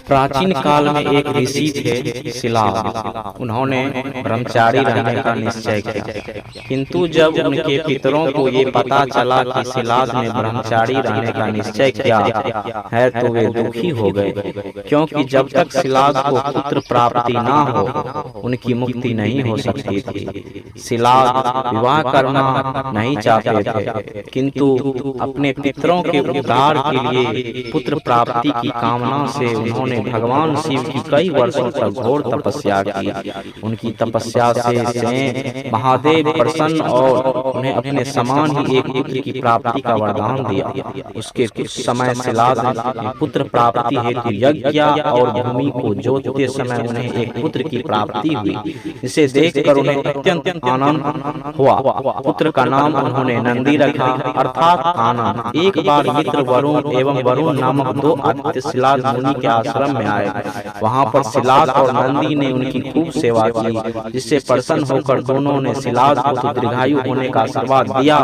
प्राचीन काल में एक ऋषि थे शिलाद। उन्होंने ब्रह्मचारी रहने का निश्चय किया, किंतु जब उनके पितरों को ये पता चला कि शिलाद ने ब्रह्मचारी रहने का निश्चय किया है तो वे दुखी हो गए, क्योंकि जब तक शिलाद को पुत्र प्राप्ति ना हो उनकी मुक्ति नहीं हो सकती थी। शिलाद विवाह करना नहीं चाहते थे, किंतु अपने पितरों के उद्धार के लिए पुत्र प्राप्ति की कामना से उन्होंने भगवान शिव की कई वर्षों तक घोर तपस्या की। उनकी तपस्या से महादेव प्रसन्न और उन्हें अपने समान ही एक पुत्र की प्राप्ति का वरदान दिया। उसके कुछ समय शिलाद ने पुत्र प्राप्ति हेतु यज्ञ किया और भूमि को जोतते समय उन्हें एक पुत्र की प्राप्ति हुई, जिसे देखकर उन्हें अत्यंत आनंद हुआ। पुत्र का नाम उन्होंने नंदी रखा, अर्थात आनंद। एक बार मित्र वरुण एवं वरुण नामक दो आदित्य शिलाद मुनि के आश्रम में आए। वहां पर शिलाद और नंदी ने उनकी खूब सेवा की, जिससे प्रसन्न होकर दोनों ने शिलाद को तो दीर्घायु होने का आशीर्वाद दिया,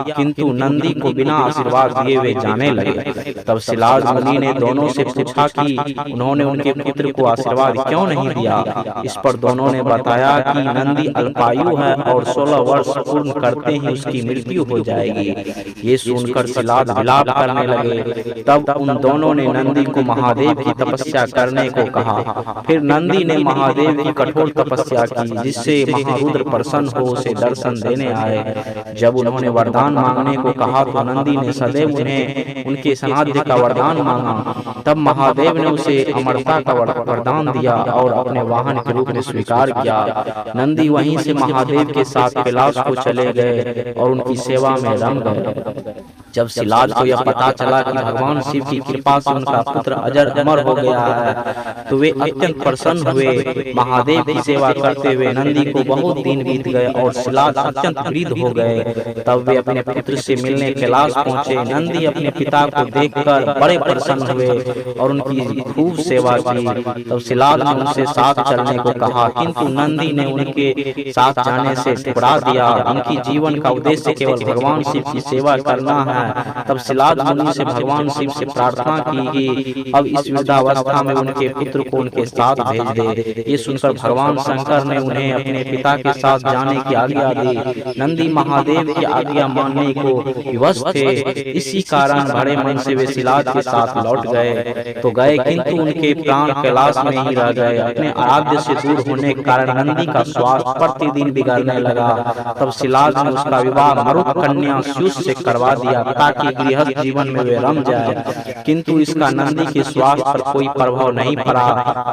किंतु नंदी को बिना आशीर्वाद दिए वे जाने लगे। तब शिलाद मुनि ने दोनों से पूछा कि उन्होंने उनके पुत्र को आशीर्वाद क्यों नहीं दिया। इस पर दोनों ने बताया कि नंदी अल्पायु है और 16 वर्ष पूर्ण करते ही उसकी मृत्यु हो जाएगी। ये सुनकर शिलाद विलाप करने लगे। तब उन दोनों ने नंदी को महादेव की तपस्या करने को कहा। फिर नंदी ने महादेव की कठोर तपस्या की, जिससे महारुद्र प्रसन्न हो उसे दर्शन देने आए। जब उन्होंने वरदान मांगने को कहा तो नंदी ने सदैव उन्हें उनके सनाध्य का वरदान मांगा। तब महादेव ने उसे अमरता का वरदान दिया और अपने वाहन के रूप में स्वीकार किया। नंदी वहीं से महादेव के साथ कैलाश को चले गए और उनकी सेवा में रम गए। जब शिलाद को यह पता चला कि भगवान शिव की कृपा से उनका पुत्र अजर अमर हो गया है तो वे अत्यंत प्रसन्न हुए। महादेव की सेवा करते हुए नंदी को बहुत दिन बीत गए और शिलाद अत्यंत वृद्ध हो गए। तब वे अपने पुत्र से मिलने कैलाश पहुंचे। नंदी अपने पिता को देखकर बड़े प्रसन्न हुए और उनकी खूब सेवा की। तब शिलाद ने उनसे साथ चलने को कहा, किंतु नंदी ने उनके साथ जाने से ठुकरा दिया। उनकी जीवन का उद्देश्य केवल भगवान शिव की सेवा करना है। तब शिलाद मुनि से भगवान शिव से प्रार्थना की कि अब इस वृद्धावस्था में उनके पुत्र को उनके साथ भेज दे। ये सुनकर भगवान शंकर ने उन्हें अपने पिता के साथ जाने की आज्ञा दी। नंदी महादेव की आज्ञा मानने को विवश थे। इसी कारण भरे मन से वे शिलाद के साथ लौट गए तो गए, किंतु उनके प्राण कैलाश में ही रह गए। अपने आराध्य से दूर होने के कारण नंदी का स्वास्थ्य प्रतिदिन बिगड़ने लगा। तब शिलाद ने उसका विवाह मरुत कन्या स्यूष से करवा दिया ताकि गृहस्थ जीवन में वे रम जाए, किंतु इसका नंदी के स्वास्थ्य पर कोई प्रभाव नहीं पड़ा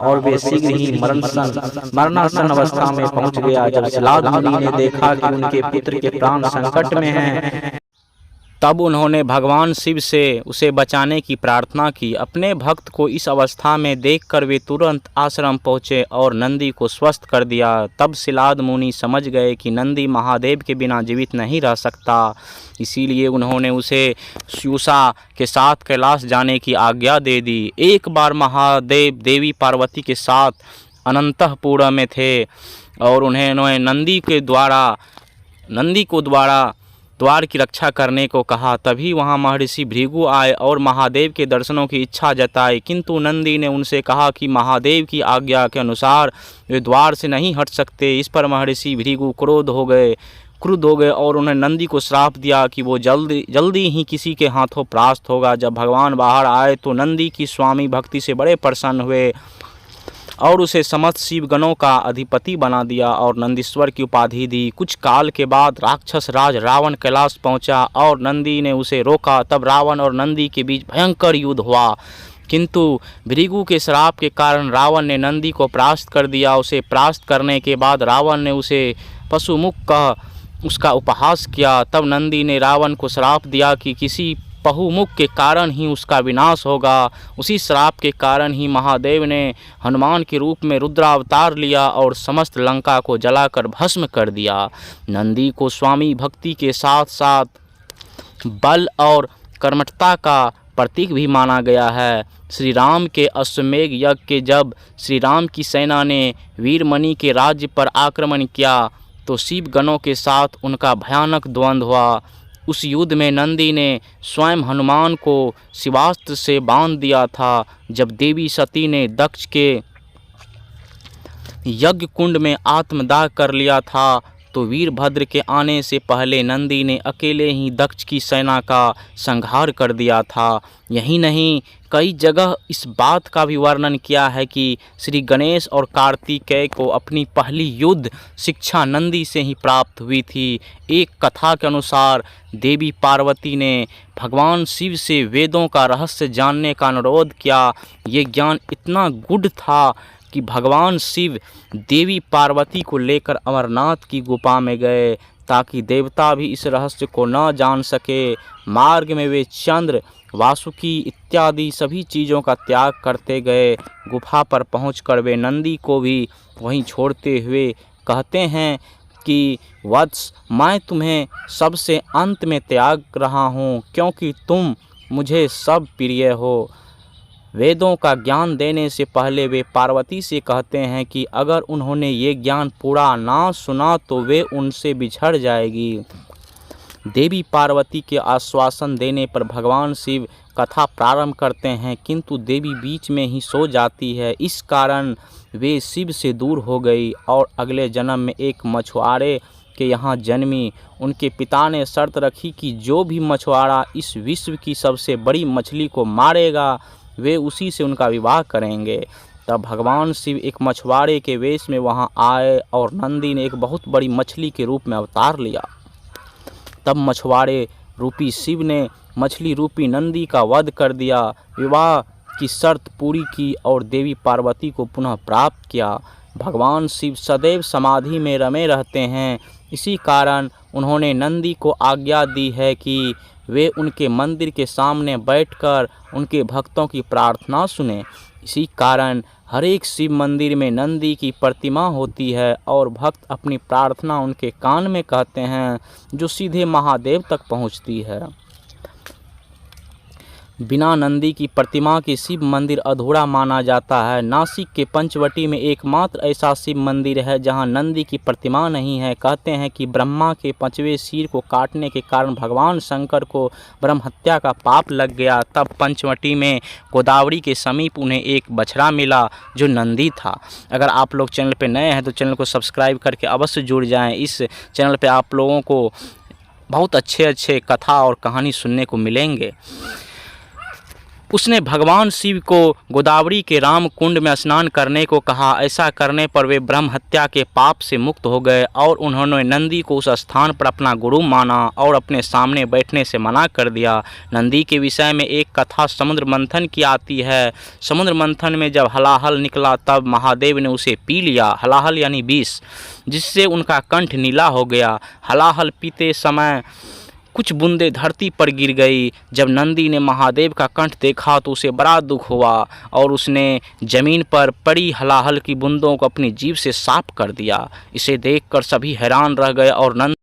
और वे शीघ्र ही मरणासन अवस्था में पहुंच गया। जब शिलाद मुनि ने देखा कि उनके पुत्र के प्राण संकट में हैं, तब उन्होंने भगवान शिव से उसे बचाने की प्रार्थना की। अपने भक्त को इस अवस्था में देखकर वे तुरंत आश्रम पहुँचे और नंदी को स्वस्थ कर दिया। तब शिलाद मुनि समझ गए कि नंदी महादेव के बिना जीवित नहीं रह सकता, इसीलिए उन्होंने उसे स्यूषा के साथ कैलाश जाने की आज्ञा दे दी। एक बार महादेव देवी पार्वती के साथ अनंतपुर में थे और उन्हें नंदी को द्वार की रक्षा करने को कहा। तभी वहां महर्षि भृगु आए और महादेव के दर्शनों की इच्छा जताई, किंतु नंदी ने उनसे कहा कि महादेव की आज्ञा के अनुसार वे द्वार से नहीं हट सकते। इस पर महर्षि भृगु क्रुद्ध हो गए और उन्होंने नंदी को श्राप दिया कि वो जल्दी ही किसी के हाथों परास्त होगा। जब भगवान बाहर आए तो नंदी की स्वामी भक्ति से बड़े प्रसन्न हुए और उसे समस्त शिवगणों का अधिपति बना दिया और नंदीश्वर की उपाधि दी। कुछ काल के बाद राक्षस राज रावण कैलाश पहुंचा और नंदी ने उसे रोका। तब रावण और नंदी के बीच भयंकर युद्ध हुआ, किंतु भृगु के श्राप के कारण रावण ने नंदी को परास्त कर दिया। उसे परास्त करने के बाद रावण ने उसे पशुमुख कह उसका उपहास किया। तब नंदी ने रावण को श्राप दिया कि किसी बहुमुख के कारण ही उसका विनाश होगा। उसी श्राप के कारण ही महादेव ने हनुमान के रूप में रुद्रावतार लिया और समस्त लंका को जलाकर भस्म कर दिया। नंदी को स्वामी भक्ति के साथ साथ बल और कर्मठता का प्रतीक भी माना गया है। श्री राम के अश्वमेध यज्ञ के जब श्री राम की सेना ने वीरमणि के राज्य पर आक्रमण किया तो शिव गणों के साथ उनका भयानक द्वंद्व हुआ। उस युद्ध में नंदी ने स्वयं हनुमान को शिवास्त्र से बांध दिया था। जब देवी सती ने दक्ष के यज्ञ कुंड में आत्मदाह कर लिया था तो वीरभद्र के आने से पहले नंदी ने अकेले ही दक्ष की सेना का संहार कर दिया था। यही नहीं, कई जगह इस बात का भी वर्णन किया है कि श्री गणेश और कार्तिकेय को अपनी पहली युद्ध शिक्षा नंदी से ही प्राप्त हुई थी। एक कथा के अनुसार देवी पार्वती ने भगवान शिव से वेदों का रहस्य जानने का अनुरोध किया। ये ज्ञान इतना गूढ़ था कि भगवान शिव देवी पार्वती को लेकर अमरनाथ की गुफा में गए ताकि देवता भी इस रहस्य को न जान सके। मार्ग में वे चंद्र, वासुकी इत्यादि सभी चीज़ों का त्याग करते गए। गुफा पर पहुंचकर वे नंदी को भी वहीं छोड़ते हुए कहते हैं कि वत्स, मैं तुम्हें सबसे अंत में त्याग रहा हूँ क्योंकि तुम मुझे सब प्रिय हो। वेदों का ज्ञान देने से पहले वे पार्वती से कहते हैं कि अगर उन्होंने ये ज्ञान पूरा ना सुना तो वे उनसे बिछड़ जाएगी। देवी पार्वती के आश्वासन देने पर भगवान शिव कथा प्रारंभ करते हैं, किंतु देवी बीच में ही सो जाती है। इस कारण वे शिव से दूर हो गई और अगले जन्म में एक मछुआरे के यहाँ जन्मी। उनके पिता ने शर्त रखी कि जो भी मछुआरा इस विश्व की सबसे बड़ी मछली को मारेगा वे उसी से उनका विवाह करेंगे। तब भगवान शिव एक मछुआरे के वेश में वहां आए और नंदी ने एक बहुत बड़ी मछली के रूप में अवतार लिया। तब मछुआरे रूपी शिव ने मछली रूपी नंदी का वध कर दिया, विवाह की शर्त पूरी की और देवी पार्वती को पुनः प्राप्त किया। भगवान शिव सदैव समाधि में रमे रहते हैं, इसी कारण उन्होंने नंदी को आज्ञा दी है कि वे उनके मंदिर के सामने बैठकर उनके भक्तों की प्रार्थना सुने। इसी कारण हर एक शिव मंदिर में नंदी की प्रतिमा होती है और भक्त अपनी प्रार्थना उनके कान में कहते हैं, जो सीधे महादेव तक पहुंचती है। बिना नंदी की प्रतिमा के शिव मंदिर अधूरा माना जाता है। नासिक के पंचवटी में एकमात्र ऐसा शिव मंदिर है जहां नंदी की प्रतिमा नहीं है। कहते हैं कि ब्रह्मा के 5वें सिर को काटने के कारण भगवान शंकर को ब्रह्म हत्या का पाप लग गया। तब पंचवटी में गोदावरी के समीप उन्हें एक बछड़ा मिला जो नंदी था। अगर आप लोग चैनल पर नए हैं तो चैनल को सब्सक्राइब करके अवश्य जुड़ जाएँ। इस चैनल पर आप लोगों को बहुत अच्छे कथा और कहानी सुनने को मिलेंगे। उसने भगवान शिव को गोदावरी के राम कुंड में स्नान करने को कहा। ऐसा करने पर वे ब्रह्म हत्या के पाप से मुक्त हो गए और उन्होंने नंदी को उस स्थान पर अपना गुरु माना और अपने सामने बैठने से मना कर दिया। नंदी के विषय में एक कथा समुद्र मंथन की आती है। समुद्र मंथन में जब हलाहल निकला तब महादेव ने उसे पी लिया। हलाहल यानी विष, जिससे उनका कंठ नीला हो गया। हलाहल पीते समय कुछ बूंदें धरती पर गिर गई। जब नंदी ने महादेव का कंठ देखा तो उसे बड़ा दुख हुआ और उसने जमीन पर पड़ी हलाहल की बूंदों को अपनी जीभ से साफ कर दिया। इसे देखकर सभी हैरान रह गए और नंद